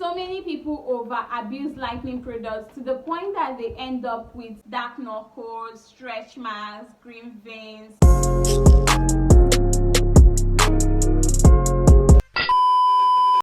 So many people over abuse lightening products to the point that they end up with dark knuckles, stretch marks, green veins.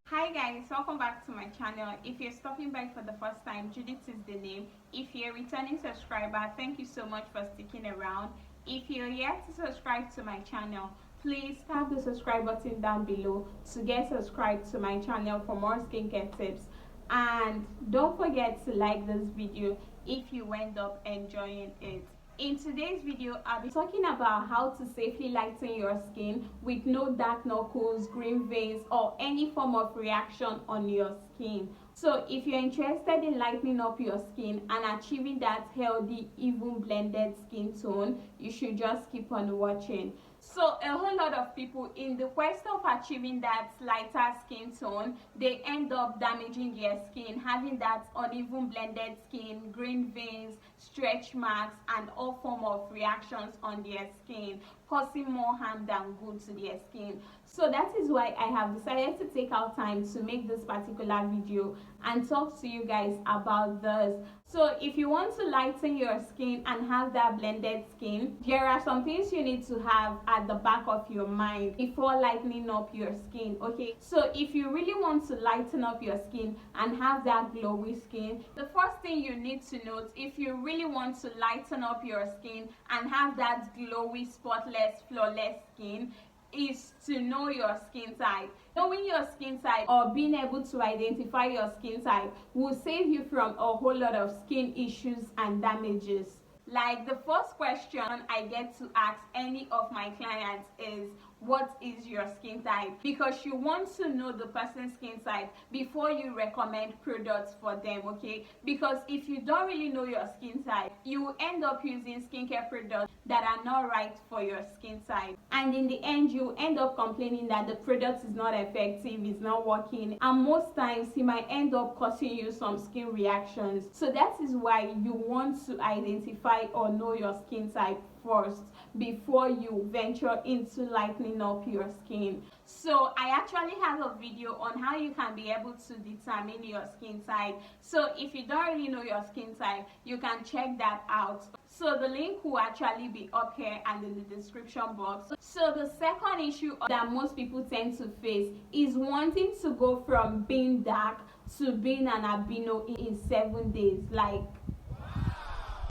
Hi guys, welcome back to my channel. If you're stopping by for the first time, Judith is the name. If you're a returning subscriber, thank you so much for sticking around. If you're yet to subscribe to my channel, please tap the subscribe button down below to get subscribed to my channel for more skincare tips. And don't forget to like this video if you end up enjoying it. In today's video, I'll be talking about how to safely lighten your skin with no dark knuckles, green veins, or any form of reaction on your skin. So if you're interested in lightening up your skin and achieving that healthy, even blended skin tone, you should just keep on watching. So a whole lot of people, in the quest of achieving that lighter skin tone, they end up damaging their skin, having that uneven blended skin, green veins, stretch marks, and all form of reactions on their skin, causing more harm than good to their skin. So that is why I have decided to take out time to make this particular video and talk to you guys about this. So if you want to lighten your skin and have that blended skin, there are some things you need to have at the back of your mind before lightening up your skin. Okay, so if you really want to lighten up your skin and have that glowy skin, the first thing you need to note, if you really want to lighten up your skin and have that glowy, spotless, flawless skin, is to know your skin type. Knowing your skin type or being able to identify your skin type will save you from a whole lot of skin issues and damages. Like, the first question I get to ask any of my clients is, what is your skin type? Because you want to know the person's skin type before you recommend products for them, okay? Because if you don't really know your skin type, you will end up using skincare products that are not right for your skin type, and in the end you end up complaining that the product is not effective, it's not working, and most times it might end up causing you some skin reactions. So that is why you want to identify or know your skin type first before you venture into lightening up your skin. So I actually have a video on how you can be able to determine your skin type. So if you don't really know your skin type, you can check that out. So the link will actually be up here and in the description box. So the second issue that most people tend to face is wanting to go from being dark to being an albino in 7 days. Like,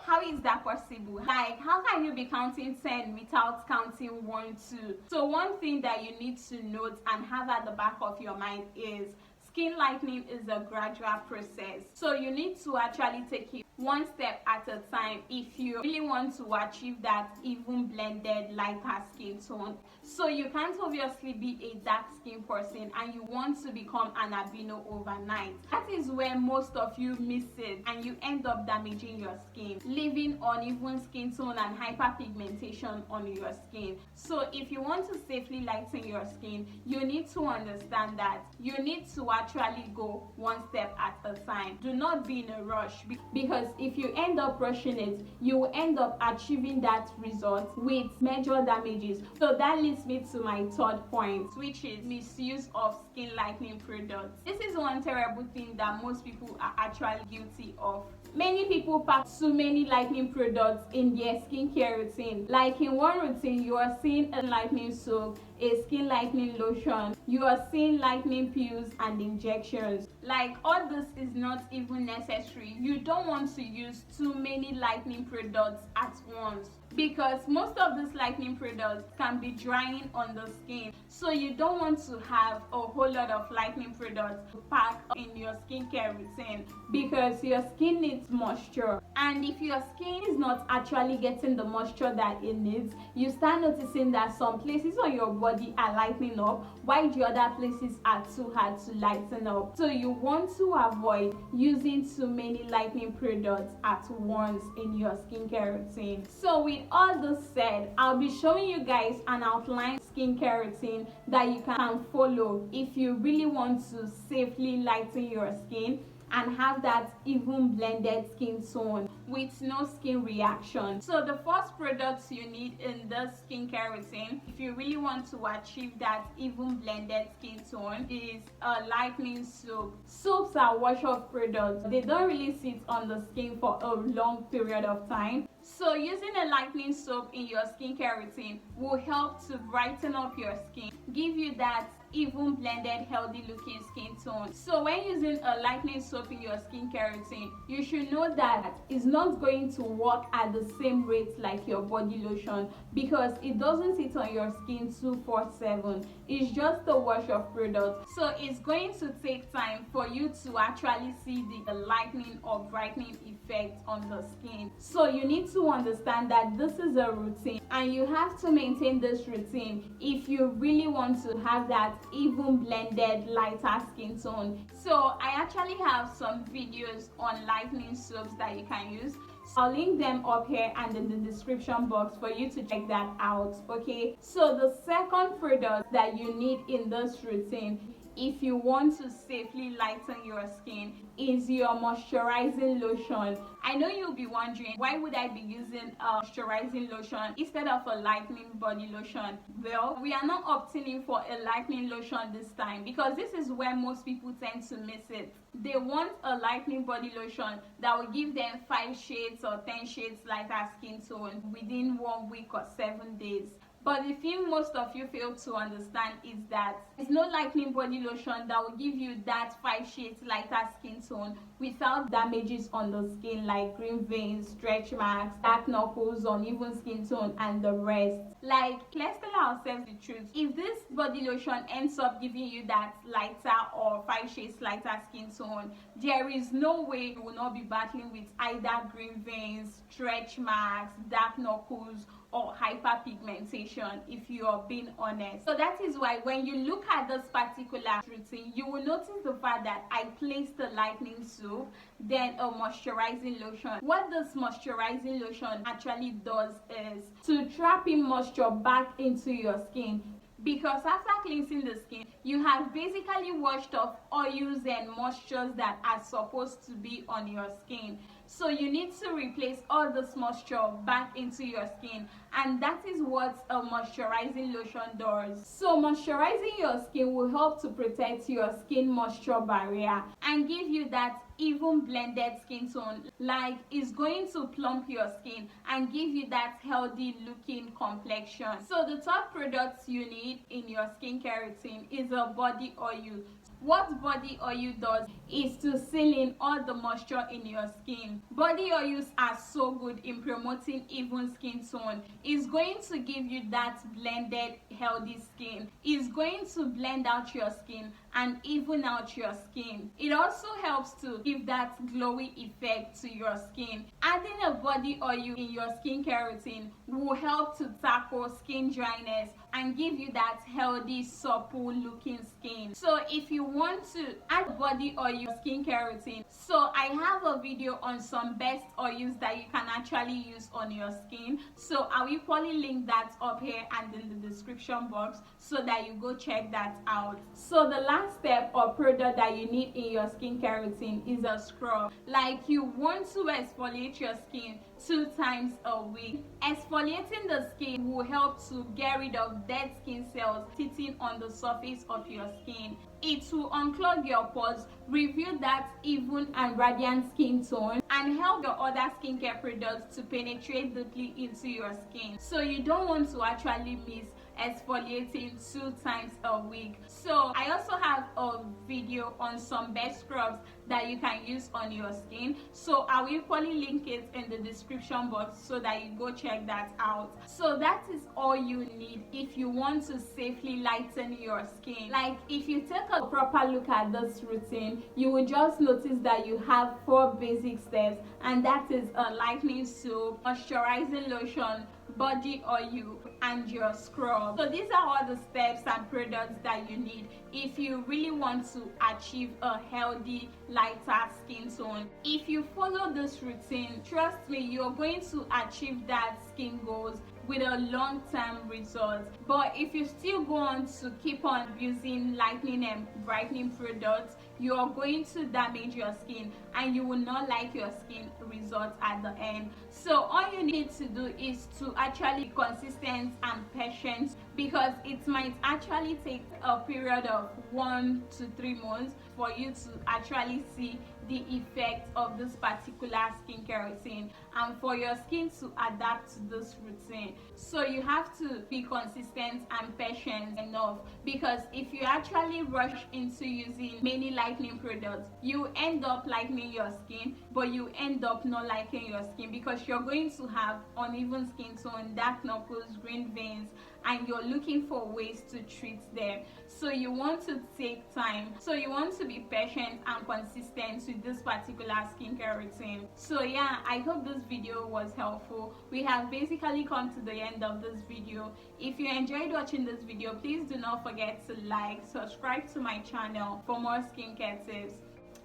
how is that possible? Like, how can you be counting 10 without counting 1, 2? So one thing that you need to note and have at the back of your mind is skin lightening is a gradual process. So you need to actually take it one step at a time if you really want to achieve that even blended lighter skin tone. So you can't obviously be a dark skin person and you want to become an albino overnight. That is where most of you miss it and you end up damaging your skin, leaving uneven skin tone and hyperpigmentation on your skin. So if you want to safely lighten your skin, you need to understand that you need to actually go one step at a time. Do not be in a rush, because if you end up rushing it, you will end up achieving that result with major damages. So that leads me to my third point, which is misuse of skin lightening products. This is one terrible thing that most people are actually guilty of. Many people pack too many lightening products in their skincare routine. Like, in one routine, you are seeing a lightening soap, a skin lightening lotion, you are seeing lightening pills and injections. Like, all this is not even necessary. You don't want to use too many lightening products at once, because most of these lightening products can be drying on the skin. So you don't want to have a whole lot of lightening products to pack in your skincare routine, because your skin needs moisture, and if your skin is not actually getting the moisture that it needs, you start noticing that some places on your body are lightening up while the other places are too hard to lighten up. So you want to avoid using too many lightening products at once in your skincare routine. So with all this said, I'll be showing you guys an outline skincare routine that you can follow if you really want to safely lighten your skin and have that even blended skin tone with no skin reaction. So the first products you need in this skincare routine, if you really want to achieve that even blended skin tone, is a lightening soap. Soaps are wash off products. They don't really sit on the skin for a long period of time. So using a lightening soap in your skincare routine will help to brighten up your skin, give you that even blended healthy looking skin tone. So when using a lightening soap in your skincare routine, you should know that it's not going to work at the same rate like your body lotion, because it doesn't sit on your skin 24/7. It's just a wash of product, so it's going to take time for you to actually see the lightening or brightening effect on the skin. So you need to understand that this is a routine and you have to maintain this routine if you really want to have that even blended lighter skin tone. So I actually have some videos on lightening soaps that you can use. So I'll link them up here and in the description box for you to check that out. Okay, so the second product that you need in this routine, if you want to safely lighten your skin, is your moisturizing lotion. I know you'll be wondering, why would I be using a moisturizing lotion instead of a lightening body lotion? Well, we are not opting in for a lightening lotion this time, because this is where most people tend to miss it. They want a lightening body lotion that will give them 5 shades or 10 shades lighter skin tone within 1 week or 7 days. But the thing most of you fail to understand is that there's no lightening body lotion that will give you that 5 shades lighter skin tone without damages on the skin like green veins, stretch marks, dark knuckles, uneven skin tone, and the rest. Like, let's tell ourselves the truth. If this body lotion ends up giving you that lighter or 5 shades lighter skin tone, there is no way you will not be battling with either green veins, stretch marks, dark knuckles, or hyperpigmentation, if you are being honest. So that is why when you look at this particular routine, you will notice the fact that I placed the lightening soap, then a moisturizing lotion. What this moisturizing lotion actually does is to trap in moisture back into your skin, because after cleansing the skin, you have basically washed off oils and moistures that are supposed to be on your skin. So you need to replace all this moisture back into your skin, and that is what a moisturizing lotion does. So moisturizing your skin will help to protect your skin moisture barrier and give you that even blended skin tone. Like, it's going to plump your skin and give you that healthy looking complexion. So the top products you need in your skincare routine is a body oil. What body oil does is to seal in all the moisture in your skin. Body oils are so good in promoting even skin tone. It's going to give you that blended healthy skin. It's going to blend out your skin and even out your skin. It also helps to give that glowy effect to your skin. Adding a body oil in your skincare routine will help to tackle skin dryness and give you that healthy, supple looking skin. So if you want to add body oil in your skincare routine, so I have a video on some best oils that you can actually use on your skin. So I will equally link that up here and in the description box so that you go check that out. So the last step or product that you need in your skincare routine is a scrub. Like, you want to exfoliate your skin 2 times a week. Exfoliating the skin will help to get rid of dead skin cells sitting on the surface of your skin. It will unclog your pores, reveal that even and radiant skin tone, and help your other skincare products to penetrate deeply into your skin. So you don't want to actually miss exfoliating 2 times a week. So I also have a video on some best scrubs that you can use on your skin. So I will equally link it in the description box so that you go check that out. So that is all you need if you want to safely lighten your skin. Like, if you take a proper look at this routine, you will just notice that you have 4 basic steps, and that is a lightening soap, moisturizing lotion, body oil, and your scrub. So these are all the steps and products that you need if you really want to achieve a healthy, lighter skin tone. If you follow this routine, trust me, you're going to achieve that skin goals with a long-term result. But if you still go on to keep on using lightening and brightening products, you are going to damage your skin and you will not like your skin results at the end. So all you need to do is to actually be consistent and patient, because it might actually take a period of 1 to 3 months for you to actually see the effect of this particular skincare routine and for your skin to adapt to this routine. So you have to be consistent and patient enough, because if you actually rush into using many lightening products, you end up lightening your skin, but you end up not liking your skin, because you're going to have uneven skin tone, dark knuckles, green veins, and you're looking for ways to treat them. So you want to take time, so you want to be patient and consistent with this particular skincare routine. So yeah, I hope this video was helpful. We have basically come to the end of this video. If you enjoyed watching this video, please do not forget to like, subscribe to my channel for more skincare tips,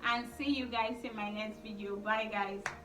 and see you guys in my next video. Bye guys.